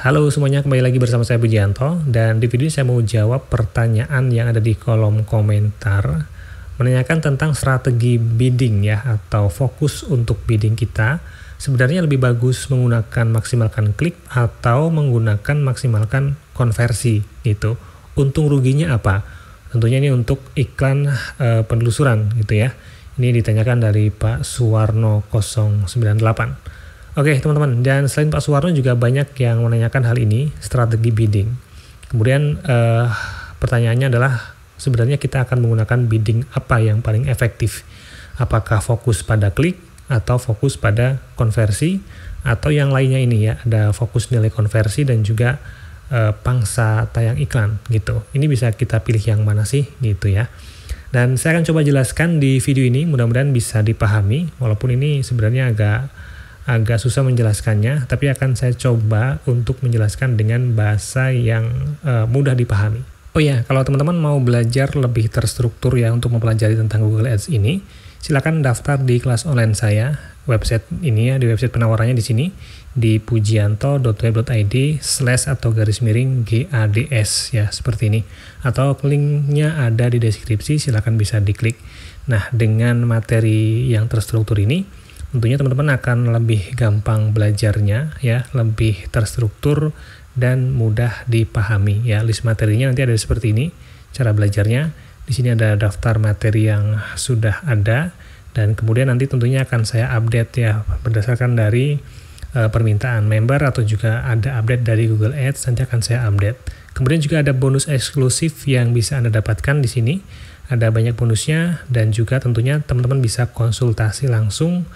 Halo semuanya, kembali lagi bersama saya Pujianto, dan di video ini saya mau jawab pertanyaan yang ada di kolom komentar menanyakan tentang strategi bidding ya, atau fokus untuk bidding kita. Sebenarnya lebih bagus menggunakan maksimalkan klik atau menggunakan maksimalkan konversi gitu. Untung ruginya apa? Tentunya ini untuk iklan penelusuran gitu ya. Ini ditanyakan dari Pak Suwarno 098. Oke teman-teman, dan selain Pak Suwarno juga banyak yang menanyakan hal ini, strategi bidding. Kemudian pertanyaannya adalah sebenarnya kita akan menggunakan bidding apa yang paling efektif? Apakah fokus pada klik atau fokus pada konversi atau yang lainnya ini ya, ada fokus nilai konversi dan juga pangsa tayang iklan gitu. Ini bisa kita pilih yang mana sih gitu ya. Dan saya akan coba jelaskan di video ini, mudah-mudahan bisa dipahami walaupun ini sebenarnya agak susah menjelaskannya, tapi akan saya coba untuk menjelaskan dengan bahasa yang mudah dipahami. Oh ya, kalau teman-teman mau belajar lebih terstruktur ya untuk mempelajari tentang Google Ads ini, silakan daftar di kelas online saya, website ini ya, di website penawarannya di sini, di pujianto.web.id/garis-gads ya, seperti ini. Atau linknya ada di deskripsi, silakan bisa diklik. Nah, dengan materi yang terstruktur ini, tentunya teman-teman akan lebih gampang belajarnya ya, lebih terstruktur dan mudah dipahami ya. List materinya nanti ada seperti ini cara belajarnya. Di sini ada daftar materi yang sudah ada dan kemudian nanti tentunya akan saya update ya berdasarkan dari permintaan member atau juga ada update dari Google Ads, nanti akan saya update. Kemudian juga ada bonus eksklusif yang bisa Anda dapatkan di sini. Ada banyak bonusnya dan juga tentunya teman-teman bisa konsultasi langsung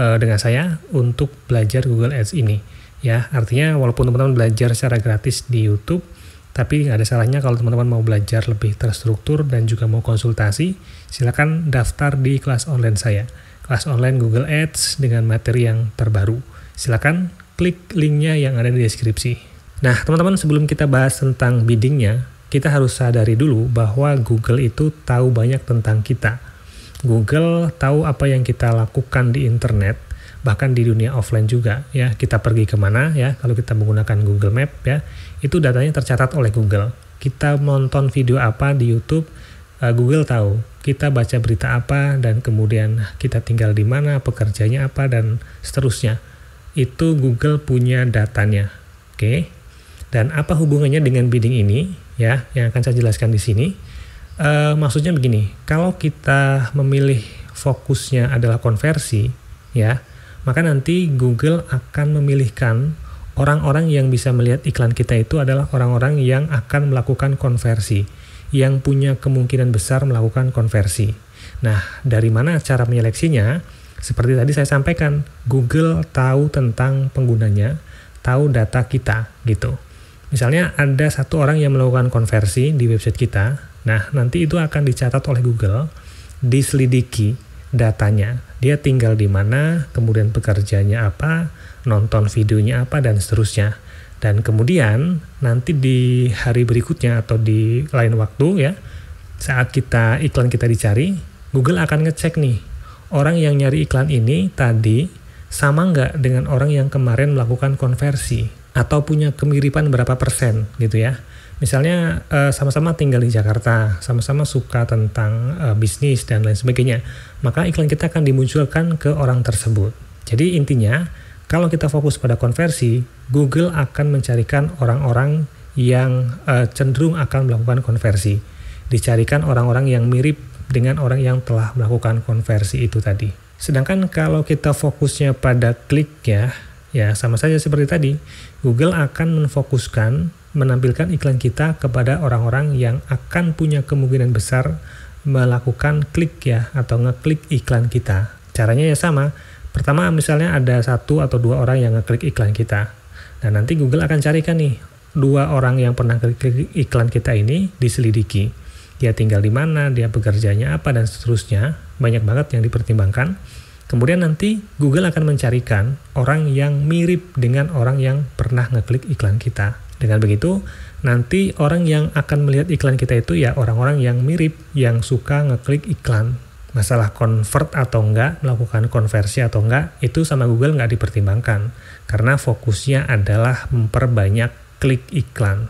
dengan saya untuk belajar Google Ads ini ya. Artinya walaupun teman-teman belajar secara gratis di YouTube, tapi nggak ada salahnya kalau teman-teman mau belajar lebih terstruktur dan juga mau konsultasi, silakan daftar di kelas online saya, kelas online Google Ads dengan materi yang terbaru. Silakan klik linknya yang ada di deskripsi. Nah teman-teman, sebelum kita bahas tentang biddingnya, kita harus sadari dulu bahwa Google itu tahu banyak tentang kita. Google tahu apa yang kita lakukan di internet, bahkan di dunia offline juga ya. Kita pergi kemana ya, kalau kita menggunakan Google Map ya, itu datanya tercatat oleh Google. Kita nonton video apa di YouTube, Google tahu. Kita baca berita apa, dan kemudian kita tinggal di mana, pekerjaannya apa, dan seterusnya. Itu Google punya datanya. Oke. Dan apa hubungannya dengan bidding ini ya, yang akan saya jelaskan di sini. Maksudnya begini, kalau kita memilih fokusnya adalah konversi ya, maka nanti Google akan memilihkan orang-orang yang bisa melihat iklan kita itu adalah orang-orang yang akan melakukan konversi, yang punya kemungkinan besar melakukan konversi. Nah, dari mana cara menyeleksinya? Seperti tadi saya sampaikan, Google tahu tentang penggunanya, tahu data kita gitu. Misalnya ada satu orang yang melakukan konversi di website kita. Nah, nanti itu akan dicatat oleh Google, diselidiki datanya. Dia tinggal di mana, kemudian pekerjaannya apa, nonton videonya apa, dan seterusnya. Dan kemudian nanti di hari berikutnya atau di lain waktu ya, saat iklan kita dicari, Google akan ngecek nih, orang yang nyari iklan ini tadi sama nggak dengan orang yang kemarin melakukan konversi, atau punya kemiripan berapa persen gitu ya. Misalnya sama-sama tinggal di Jakarta, sama-sama suka tentang bisnis dan lain sebagainya, maka iklan kita akan dimunculkan ke orang tersebut. Jadi intinya, kalau kita fokus pada konversi, Google akan mencarikan orang-orang yang cenderung akan melakukan konversi. Dicarikan orang-orang yang mirip dengan orang yang telah melakukan konversi itu tadi. Sedangkan kalau kita fokusnya pada klik ya sama saja seperti tadi. Google akan menampilkan iklan kita kepada orang-orang yang akan punya kemungkinan besar melakukan klik ya, atau ngeklik iklan kita. Caranya ya sama. Pertama misalnya ada 1 atau 2 orang yang ngeklik iklan kita. Nah nanti Google akan carikan nih 2 orang yang pernah klik iklan kita ini, diselidiki. Dia tinggal di mana, dia pekerjaannya apa, dan seterusnya. Banyak banget yang dipertimbangkan. Kemudian nanti Google akan mencarikan orang yang mirip dengan orang yang pernah ngeklik iklan kita. Dengan begitu, nanti orang yang akan melihat iklan kita itu ya orang-orang yang mirip, yang suka ngeklik iklan Masalah convert atau enggak, melakukan konversi atau enggak, itu sama Google nggak dipertimbangkan. Karena fokusnya adalah memperbanyak klik iklan.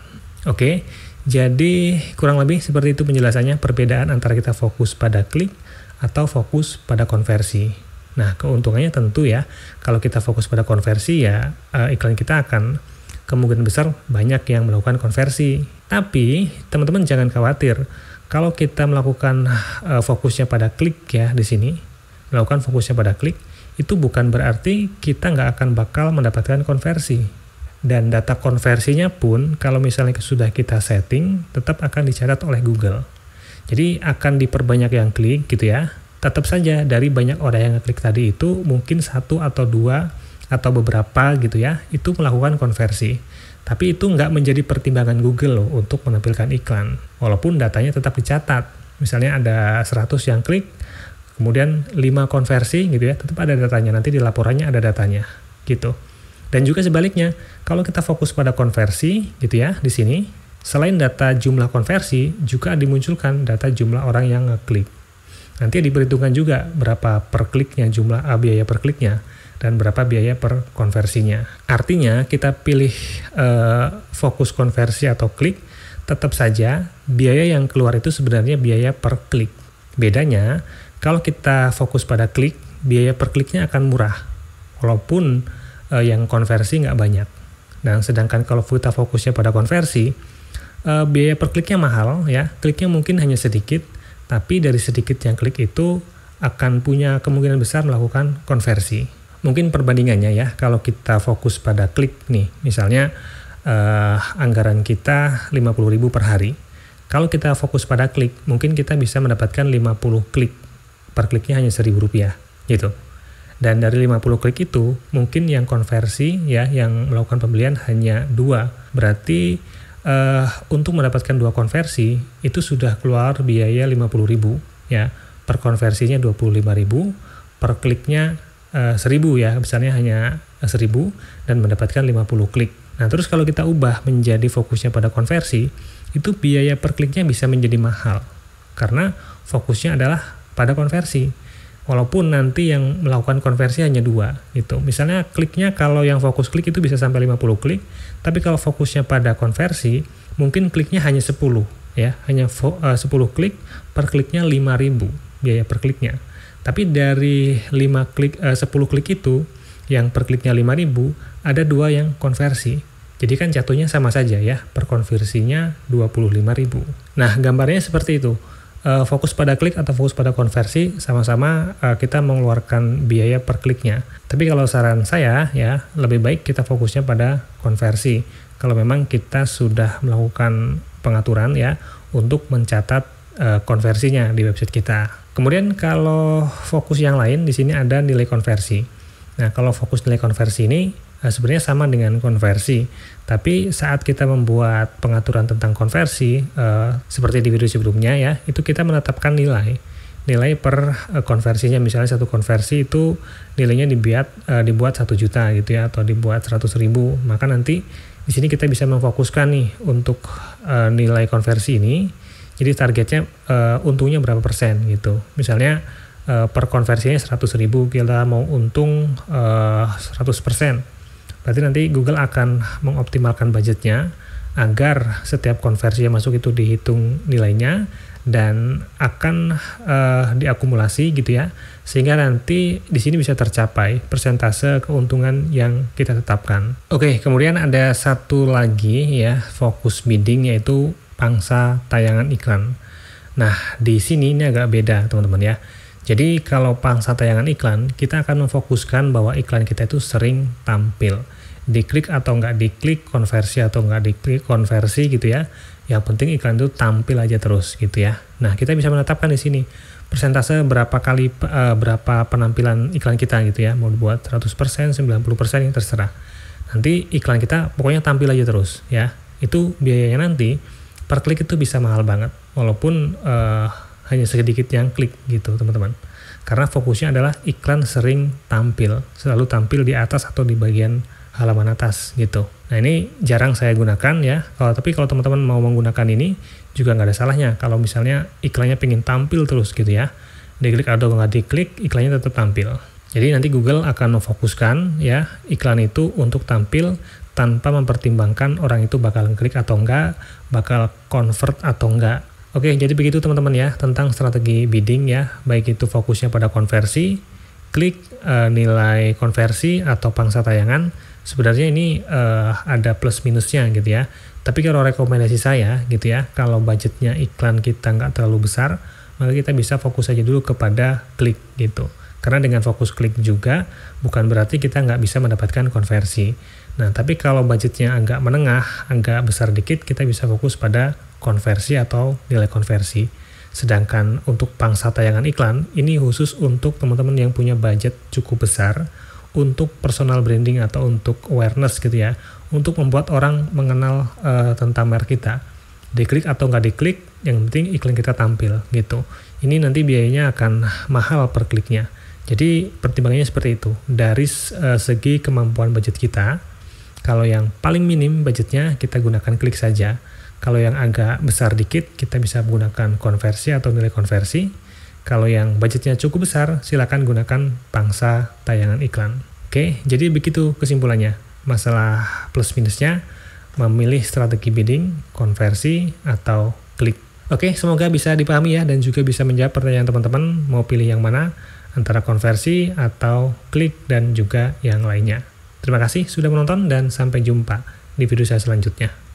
Oke, jadi kurang lebih seperti itu penjelasannya, perbedaan antara kita fokus pada klik atau fokus pada konversi. Nah, keuntungannya tentu ya, kalau kita fokus pada konversi ya, iklan kita akan kemungkinan besar banyak yang melakukan konversi. Tapi, teman-teman jangan khawatir. Kalau kita melakukan fokusnya pada klik ya di sini, melakukan fokusnya pada klik, itu bukan berarti kita nggak akan bakal mendapatkan konversi. Dan data konversinya pun, kalau misalnya sudah kita setting, tetap akan dicatat oleh Google. Jadi akan diperbanyak yang klik gitu ya. Tetap saja dari banyak orang yang ngeklik tadi itu, mungkin 1 atau 2 atau beberapa gitu ya, itu melakukan konversi. Tapi itu nggak menjadi pertimbangan Google loh untuk menampilkan iklan. Walaupun datanya tetap dicatat. Misalnya ada 100 yang klik, kemudian 5 konversi gitu ya, tetap ada datanya. Nanti di laporannya ada datanya gitu. Dan juga sebaliknya, kalau kita fokus pada konversi gitu ya di sini, selain data jumlah konversi, juga dimunculkan data jumlah orang yang ngeklik. Nanti diperhitungkan juga berapa per kliknya, jumlah biaya per kliknya, dan berapa biaya per konversinya. Artinya kita pilih fokus konversi atau klik, tetap saja biaya yang keluar itu sebenarnya biaya per klik. Bedanya, kalau kita fokus pada klik, biaya per kliknya akan murah, walaupun yang konversi nggak banyak. Nah, sedangkan kalau kita fokusnya pada konversi, biaya per kliknya mahal ya, kliknya mungkin hanya sedikit, tapi dari sedikit yang klik itu akan punya kemungkinan besar melakukan konversi. Mungkin perbandingannya ya, kalau kita fokus pada klik nih, misalnya anggaran kita 50.000 per hari. Kalau kita fokus pada klik, mungkin kita bisa mendapatkan 50 klik. Per kliknya hanya Rp1.000 gitu. Dan dari 50 klik itu, mungkin yang konversi ya, yang melakukan pembelian hanya 2. Berarti untuk mendapatkan 2 konversi, itu sudah keluar biaya 50.000 ya. Per konversinya 25.000, per kliknya 1.000 ya, misalnya hanya 1.000 dan mendapatkan 50 klik. Nah, terus kalau kita ubah menjadi fokusnya pada konversi, itu biaya per kliknya bisa menjadi mahal karena fokusnya adalah pada konversi. Walaupun nanti yang melakukan konversi hanya 2 gitu. Misalnya kliknya kalau yang fokus klik itu bisa sampai 50 klik, tapi kalau fokusnya pada konversi, mungkin kliknya hanya 10 ya, hanya 10 klik, per kliknya 5.000 biaya per kliknya. Tapi dari 10 klik itu, yang per kliknya 5.000, ada 2 yang konversi. Jadi kan jatuhnya sama saja ya, per konversinya 25.000. Nah, gambarnya seperti itu. Fokus pada klik atau fokus pada konversi, sama-sama kita mengeluarkan biaya per kliknya. Tapi kalau saran saya ya, lebih baik kita fokusnya pada konversi. Kalau memang kita sudah melakukan pengaturan ya, untuk mencatat konversinya di website kita. Kemudian kalau fokus yang lain di sini ada nilai konversi. Nah, kalau fokus nilai konversi ini sebenarnya sama dengan konversi, tapi saat kita membuat pengaturan tentang konversi seperti di video sebelumnya ya, itu kita menetapkan nilai per konversinya. Misalnya satu konversi itu nilainya dibuat 1 juta gitu ya, atau dibuat 100.000. Maka nanti di sini kita bisa memfokuskan nih untuk nilai konversi ini. Jadi targetnya untungnya berapa persen gitu. Misalnya per konversinya 100.000, kita mau untung 100%. Berarti nanti Google akan mengoptimalkan budgetnya agar setiap konversi yang masuk itu dihitung nilainya dan akan diakumulasi gitu ya, sehingga nanti di sini bisa tercapai persentase keuntungan yang kita tetapkan. Oke, kemudian ada satu lagi ya, fokus bidding, yaitu pangsa tayangan iklan. Nah, di sini ini agak beda teman-teman ya. Jadi kalau pangsa tayangan iklan, kita akan memfokuskan bahwa iklan kita itu sering tampil. Diklik atau nggak diklik, konversi atau nggak diklik, konversi gitu ya. Yang penting iklan itu tampil aja terus gitu ya. Nah, kita bisa menetapkan di sini persentase berapa penampilan iklan kita gitu ya. Mau dibuat 100%, 90% yang terserah. Nanti iklan kita pokoknya tampil aja terus ya. Itu biayanya nanti per klik itu bisa mahal banget. Walaupun hanya sedikit yang klik gitu teman-teman. Karena fokusnya adalah iklan sering tampil, selalu tampil di atas atau di bagian halaman atas gitu. Nah, ini jarang saya gunakan ya. Tapi kalau teman-teman mau menggunakan ini juga nggak ada salahnya. Kalau misalnya iklannya pengen tampil terus gitu ya. diklik atau nggak diklik, iklannya tetap tampil. Jadi nanti Google akan memfokuskan ya iklan itu untuk tampil tanpa mempertimbangkan orang itu bakal klik atau enggak, bakal convert atau enggak. Oke, jadi begitu teman-teman ya tentang strategi bidding ya, baik itu fokusnya pada konversi, klik, nilai konversi atau pangsa tayangan. Sebenarnya ini ada plus minusnya gitu ya. Tapi kalau rekomendasi saya gitu ya, kalau budgetnya iklan kita nggak terlalu besar, maka kita bisa fokus aja dulu kepada klik gitu. Karena dengan fokus klik juga bukan berarti kita nggak bisa mendapatkan konversi. Nah, tapi kalau budgetnya agak menengah, agak besar dikit, kita bisa fokus pada konversi atau nilai konversi. Sedangkan untuk pangsa tayangan iklan, ini khusus untuk teman-teman yang punya budget cukup besar, untuk personal branding atau untuk awareness gitu ya, untuk membuat orang mengenal tentang merek kita. Diklik atau nggak diklik, yang penting iklan kita tampil gitu. Ini nanti biayanya akan mahal per kliknya. Jadi pertimbangannya seperti itu. Dari segi kemampuan budget kita, kalau yang paling minim budgetnya kita gunakan klik saja. Kalau yang agak besar dikit, kita bisa menggunakan konversi atau nilai konversi. Kalau yang budgetnya cukup besar, silakan gunakan pangsa tayangan iklan. Oke, jadi begitu kesimpulannya. Masalah plus minusnya, memilih strategi bidding, konversi, atau klik. Oke, semoga bisa dipahami ya, dan juga bisa menjawab pertanyaan teman-teman, mau pilih yang mana, antara konversi atau klik dan juga yang lainnya. Terima kasih sudah menonton dan sampai jumpa di video saya selanjutnya.